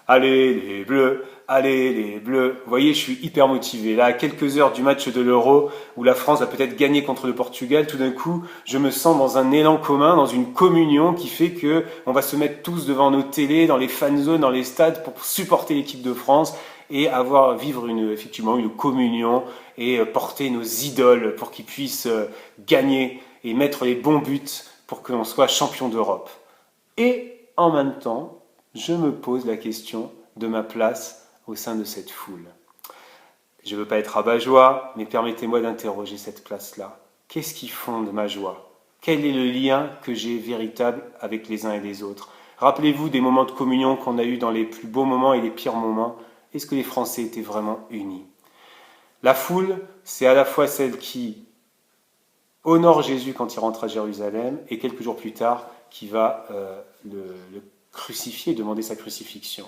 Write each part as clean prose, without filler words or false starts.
Allez les Bleus, allez les Bleus. Vous voyez, je suis hyper motivé. Là, à quelques heures du match de l'Euro, où la France va peut-être gagner contre le Portugal, tout d'un coup, je me sens dans un élan commun, dans une communion qui fait que on va se mettre tous devant nos télés, dans les fan zones, dans les stades, pour supporter l'équipe de France et vivre effectivement une communion et porter nos idoles pour qu'ils puissent gagner et mettre les bons buts pour que l'on soit champion d'Europe. Et en même temps, je me pose la question de ma place au sein de cette foule. Je ne veux pas être rabat-joie, mais permettez-moi d'interroger cette place-là. Qu'est-ce qui fonde ma joie? Quel est le lien que j'ai véritable avec les uns et les autres? Rappelez-vous des moments de communion qu'on a eus dans les plus beaux moments et les pires moments. Est-ce que les Français étaient vraiment unis? La foule, c'est à la fois celle qui honore Jésus quand il rentre à Jérusalem et quelques jours plus tard qui va le crucifier, demander sa crucifixion.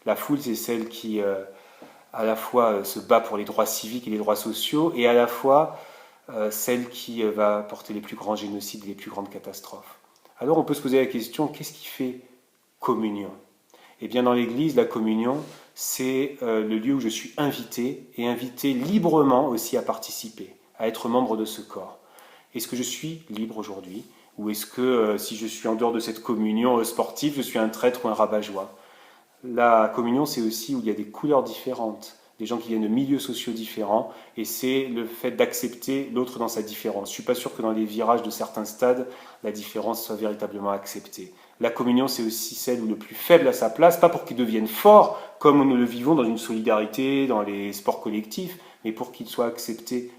La foule, c'est celle qui à la fois se bat pour les droits civiques et les droits sociaux et à la fois celle qui va porter les plus grands génocides et les plus grandes catastrophes. Alors on peut se poser la question, qu'est-ce qui fait communion? Eh bien dans l'Église, la communion, c'est le lieu où je suis invité et invité librement aussi à participer, à être membre de ce corps. Est-ce que je suis libre aujourd'hui? Ou est-ce que si je suis en dehors de cette communion sportive, je suis un traître ou un rabat-joie? La communion, c'est aussi où il y a des couleurs différentes, des gens qui viennent de milieux sociaux différents, et c'est le fait d'accepter l'autre dans sa différence. Je ne suis pas sûr que dans les virages de certains stades, la différence soit véritablement acceptée. La communion, c'est aussi celle où le plus faible a sa place, pas pour qu'il devienne fort, comme nous le vivons dans une solidarité, dans les sports collectifs, mais pour qu'il soit accepté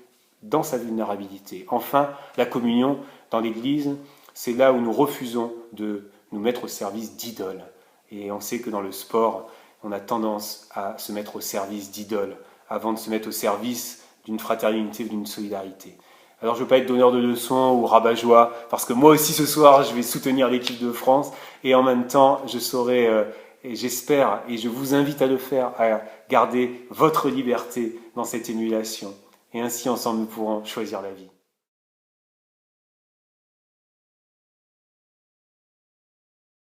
dans sa vulnérabilité. Enfin, la communion dans l'Église, c'est là où nous refusons de nous mettre au service d'idoles. Et on sait que dans le sport, on a tendance à se mettre au service d'idoles avant de se mettre au service d'une fraternité ou d'une solidarité. Alors je ne veux pas être donneur de leçons ou rabat-joie, parce que moi aussi ce soir, je vais soutenir l'équipe de France, et en même temps, je saurai, et j'espère, et je vous invite à le faire, à garder votre liberté dans cette émulation. Et ainsi, ensemble, nous pourrons choisir la vie.